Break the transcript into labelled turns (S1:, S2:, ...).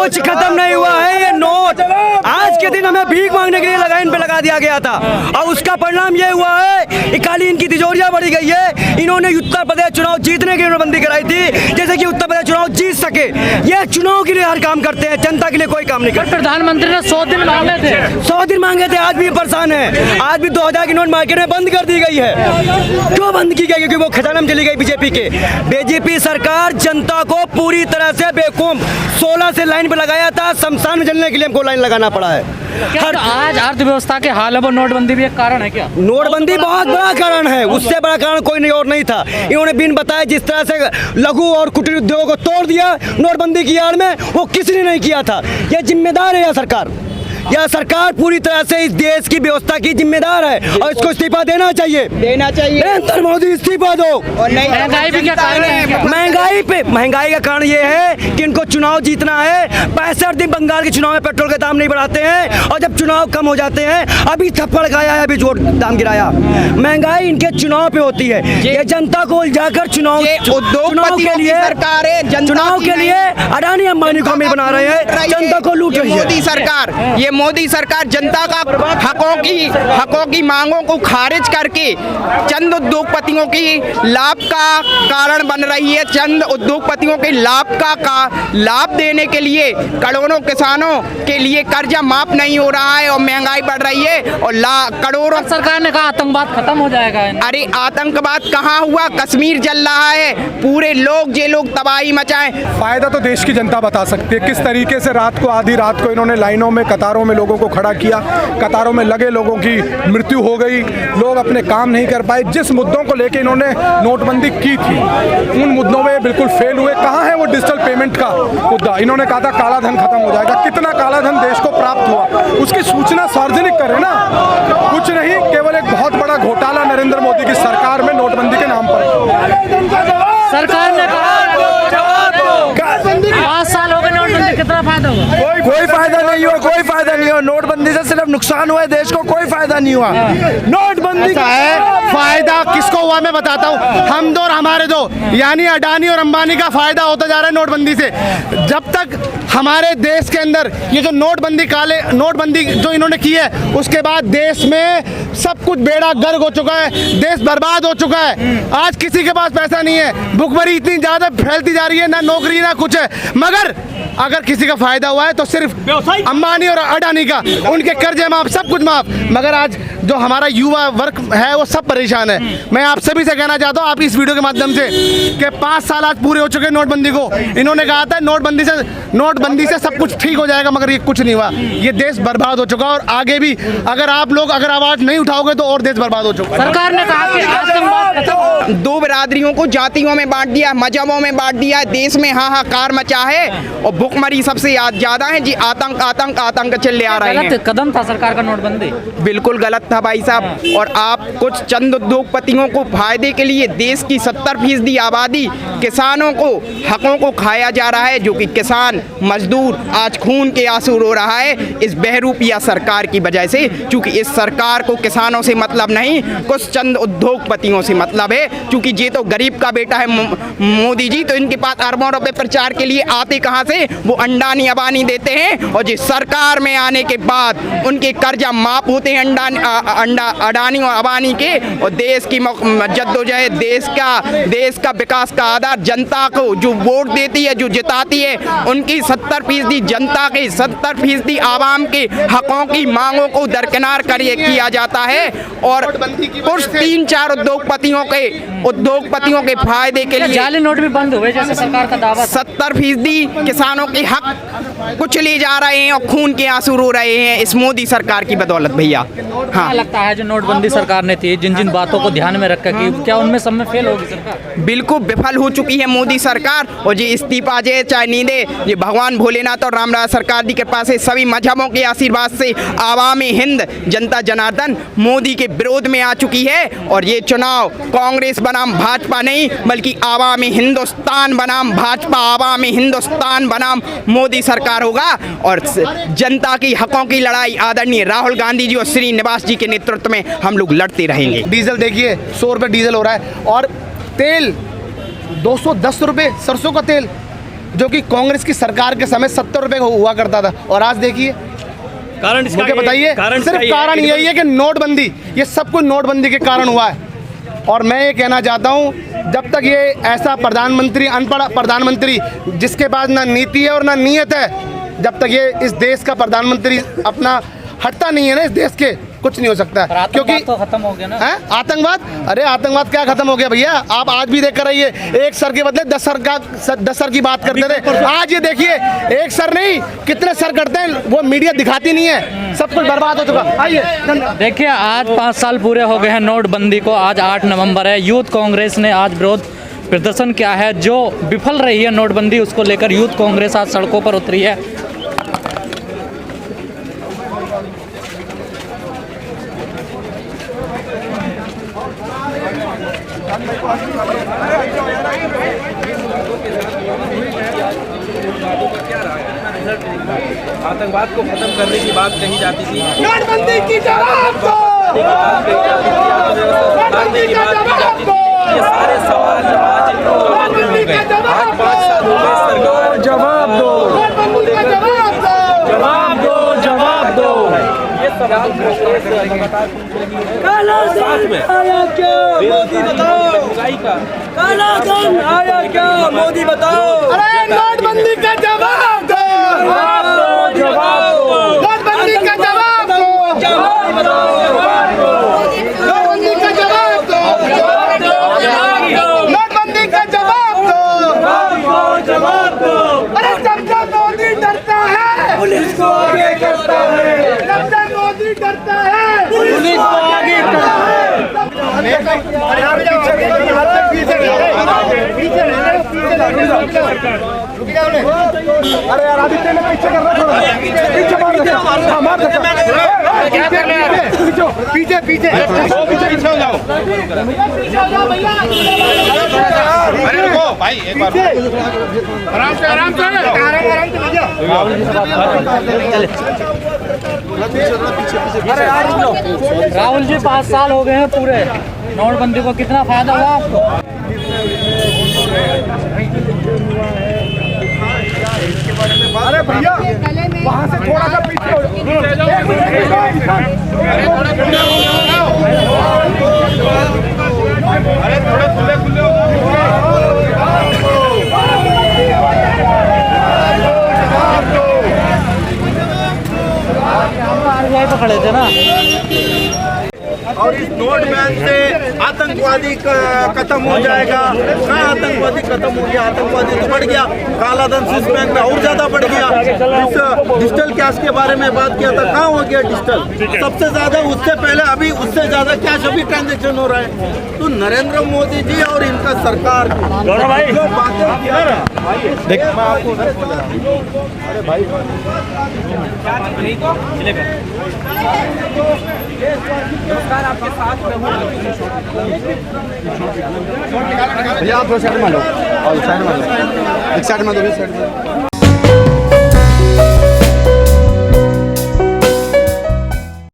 S1: कुछ खत्म नहीं हुआ है। ये नोट आज के दिन हमें भीख मांगने के लिए इन पे लगा दिया गया था और उसका परिणाम ये हुआ है कि खाली इनकी तिजोरियां बढ़ी गई है। इन्होंने उत्तर प्रदेश चुनाव जीतने की नोटबंदी कराई थी, जैसे कि उत्तर प्रदेश चुनाव जीत सके। ये चुनाव के लिए हर काम करते हैं, जनता के लिए कोई काम नहीं करते।
S2: प्रधानमंत्री ने 100 दिन मांगे थे,
S1: 100 दिन मांगे थे, आज भी परेशान है। आज भी 2000 की नोट मार्केट में बंद कर दी गई है। क्यों बंद की गई? क्योंकि वो खजाना में चली गई बीजेपी के। बीजेपी सरकार जनता को पूरी तरह से बेवकूफ 16 से लाइन पे लगाया था, शमशान में जलने के लिए हमको लाइन लगाना पड़ा है।
S2: हर आज अर्थव्यवस्था के हाल है वो नोटबंदी भी एक कारण है क्या?
S1: नोटबंदी बहुत बड़ा कारण है, उससे बड़ा कारण कोई नहीं और नहीं था। इन्होंने बिन बताए जिस तरह से लघु और कुटीर उद्योगों को तोड़ दिया नोटबंदी की आड़ में, वो किसी ने नहीं किया था। यह जिम्मेदार है यह सरकार। यह सरकार पूरी तरह से इस देश की व्यवस्था की जिम्मेदार है और इसको इस्तीफा देना चाहिए। नरेंद्र मोदी इस्तीफा दो। और
S2: महंगाई भी क्या कारण है?
S1: महंगाई का कारण ये है कि इनको चुनाव जीतना है। 65 दिन बंगाल के चुनाव में पेट्रोल के दाम नहीं बढ़ाते हैं और जब चुनाव कम हो जाते हैं, अभी थप्पड़ खाया है, अभी जोर दाम गिराया। महंगाई इनके चुनाव पे होती है। ये जनता को उलझाकर चुनाव के लिए सरकार है, चुनाव के लिए अडानी अंबानी को अमीर बना रहे हैं, जनता को लूट रही है।
S3: ये मोदी सरकार जनता का हकों की मांगों को खारिज करके चंद उद्योगपतियों की लाभ का कारण बन रही है। चंद उद्योगपतियों के लाभ देने के लिए करोड़ों किसानों के लिए कर्जा माफ नहीं हो रहा है और महंगाई बढ़ रही है और करोड़ों।
S2: सरकार ने कहा आतंकवाद खत्म हो जाएगा।
S3: अरे आतंकवाद कहाँ हुआ? कश्मीर जल रहा है, पूरे लोग तबाही मचाए।
S4: फायदा तो देश की जनता बता सकती है किस तरीके से रात को आधी रात को इन्होंने लाइनों में कतारों में लोगों को खड़ा किया, कतारों में लगे लोगों की मृत्यु हो गई, लोग अपने काम नहीं कर पाए। जिस मुद्दों को लेकर इन्होंने नोटबंदी की थी उन मुद्दों में बिल्कुल फेल हुए। कहाँ है वो डिजिटल पेमेंट का मुद्दा? इन्होंने कहा था काला धन खत्म हो जाएगा। कितना काला धन देश को प्राप्त हुआ उसकी सूचना सार्वजनिक करें ना, कुछ नहीं। केवल एक बहुत बड़ा घोटाला नरेंद्र मोदी की सरकार में नोटबंदी के नाम पर।
S2: सरकार ने कहा 5 साल हो गए नोटबंदी, कितना फायदा हुआ?
S1: कोई फायदा नहीं हुआ, कोई फायदा नहीं हुआ। नोटबंदी से सिर्फ नुकसान हुआ है, देश को कोई फायदा नहीं हुआ। नोटबंदी का
S5: है फायदा किसको हुआ मैं बताता हूँ। हम दो और हमारे दो, यानी अडानी और अंबानी का फायदा होता जा रहा है नोटबंदी से। जब तक हमारे देश के अंदर ये जो नोटबंदी जो इन्होंने की है, उसके बाद देश में सब कुछ बेड़ा गर्क हो चुका है, देश बर्बाद हो चुका है। आज किसी के पास पैसा नहीं है, भुखमरी इतनी ज्यादा फैलती जा रही है, ना नौकरी ना कुछ है। मगर अगर किसी का फायदा हुआ है तो सिर्फ अंबानी और अडानी का, उनके कर्जे माफ, सब कुछ माफ। मगर आज जो हमारा युवा वर्ग है वो सब परेशान है। मैं आप सभी से कहना चाहता हूँ आप इस वीडियो के माध्यम से कि 5 साल आज पूरे हो चुके नोटबंदी को। इन्होंने कहा था नोटबंदी से सब कुछ ठीक हो जाएगा, मगर ये कुछ नहीं हुआ। ये देश बर्बाद हो चुका और आगे भी अगर आप लोग आवाज नहीं उठाओगे तो और देश बर्बाद हो चुका।
S2: सरकार ने कहा कि आतंकवाद
S3: दो बिरादरियों को जातियों में बांट दिया, मजहबों में बांट दिया, देश में हाहाकार मचा है और भुखमरी सबसे ज्यादा है जी। आतंक चले आ रहे हैं।
S2: कदम था सरकार का नोटबंदी,
S3: बिल्कुल गलत था भाई साहब। और आप कुछ चंद उद्योगपतियों को फायदे के लिए देश की 70% आबादी किसानों को हकों को खाया जा रहा है, जो कि किसान मजदूर आज खून के आंसू रो रहा है इस बहरूपिया सरकार की वजह से। क्योंकि इस सरकार को किसानों से मतलब नहीं, कुछ चंद उद्योगपतियों से मतलब है। क्योंकि ये तो गरीब का बेटा है मोदी जी, तो इनके पास अरबों रुपए प्रचार के लिए आते कहाँ से? वो अंडानी अबानी देते हैं और जिस सरकार में आने के बाद उनके कर्जा माफ होते हैं अडानी और अबानी के। और देश की जद्दोजहद, देश का विकास का आधार जनता को जो वोट देती है, जो जिताती है, उनकी 70% जनता के 70% आवाम के हकों की मांगों को दरकिनार किया जाता है। और कुछ 3-4 उद्योगपतियों के फायदे के लिए
S2: जाली नोट भी बंद हुए जैसे सरकार का दावा।
S3: 70% किसानों के हक कुछ ले जा रहे हैं और खून के आंसू रो रहे हैं इस मोदी सरकार की बदौलत भैया।
S2: हाँ, लगता है जो नोटबंदी सरकार ने थी, जिन बातों को ध्यान में रखकर की, क्या उनमें सब में फेल होगी सरकार?
S3: बिल्कुल विफल हो चुकी है मोदी सरकार। और ये इस्तीफा दे चाहे नहीं दे, ये भगवान भोलेनाथ और रामराज सरकार की कृपा से, सभी मजहबों के आशीर्वाद से आवामी हिंद जनता जनार्दन मोदी के विरोध में आ चुकी है। और ये चुनाव कांग्रेस बनाम भाजपा नहीं, बल्कि आवामी हिंदुस्तान बनाम भाजपा, आवामी हिंदुस्तान बनाम मोदी सरकार होगा। और जनता की हकों की लड़ाई आदरणीय राहुल गांधी जी और श्रीनिवास जी के नेतृत्व में हम लोग लड़ते रहेंगे।
S5: डीजल देखिए 100 रुपये डीजल हो रहा है और तेल 210 रुपये सरसों का तेल। जो कि कांग्रेस की सरकार के समय 70 रुपये का हुआ करता था, और आज देखिए
S1: कारण इसका
S5: मुझे बताइए। सिर्फ कारण यही है कि नोटबंदी, ये सब कुछ नोटबंदी के कारण हुआ है। और मैं ये कहना चाहता हूँ, जब तक ये ऐसा प्रधानमंत्री, अनपढ़ प्रधानमंत्री जिसके पास ना नीति है और ना नीयत है, जब तक ये इस देश का प्रधानमंत्री अपना हटता नहीं है ना इस देश के, कुछ नहीं हो सकता है। क्योंकि
S2: तो खत्म हो गया ना
S5: है आतंकवाद, अरे आतंकवाद क्या खत्म हो गया भैया? आप आज भी देख कर रहिए, एक सर के बदले 10 सर की बात करते थे, आज ये देखिए एक सर नहीं कितने सर करते हैं, वो मीडिया दिखाती नहीं है, सब कुछ बर्बाद हो चुका। आइए
S2: देखिए, आज 5 साल पूरे हो गए हैं नोटबंदी को। आज 8 नवंबर है। यूथ कांग्रेस ने आज विरोध प्रदर्शन किया है। जो विफल रही है नोटबंदी, उसको लेकर यूथ कांग्रेस आज सड़कों पर उतरी है।
S6: आतंकवाद को खत्म करने की बात कही जाती थी,
S5: नोटबंदी की जवाब दो,
S6: सुधारने की बात की जाती थी। ये सारे सवाल आज हो गए। आज 5 साल हो गए सरकार,
S1: जवाब दो, जवाब दो, जवाब दो।
S6: ये सवाल
S1: काला धन आया क्या मोदी बताओ,
S6: महंगाई का
S1: काला धन आया क्या मोदी बताओ।
S5: अरे नोटबंदी का जवाब दो,
S1: जवाब दो,
S5: नोटबंदी का जवाब दो,
S1: जवाब दो,
S5: नोटबंदी का जवाब दो, नोटबंदी का जवाब दो,
S1: जवाब दो।
S5: अरे जब जब मोदी डरता है
S1: पुलिस को आगे करता है,
S5: जब जब मोदी डरता है
S1: पुलिस को आगे करता है।
S4: अरे यार आदित्य ने पीछे कर रहा थोड़ा, पीछे मार दे, हाँ, मार दे।
S5: पीछे पीछे पीछे हो जाओ, अरे रुको भाई, एक बार आराम से आराम से
S2: राहुल जी, 5 साल हो गए हैं पूरे। नोटबंदी को कितना फायदा हुआ आपको?
S4: अरे भैया वहाँ से थोड़ा सा पीछे हो
S5: अरे थोड़े खुले खुले
S2: यहीं पे खड़े थे ना।
S7: और इस नोट बैन से आतंकवादी खत्म हो जाएगा। कहाँ आतंकवादी खत्म हो गया? आतंकवादी तो बढ़ गया, काला धन स्विस बैंक में और ज्यादा बढ़ गया। डिजिटल कैश के बारे में बात किया था, कहाँ हो गया डिजिटल? सबसे ज्यादा उससे पहले अभी उससे ज्यादा कैश अभी ट्रांजेक्शन हो रहा है। तो नरेंद्र मोदी जी और इनका सरकार जो बातें किया
S6: आपके साथ में
S4: भैया आप 2 साइड में लो, और साइड में लो, एक साइड में दो, साइड में।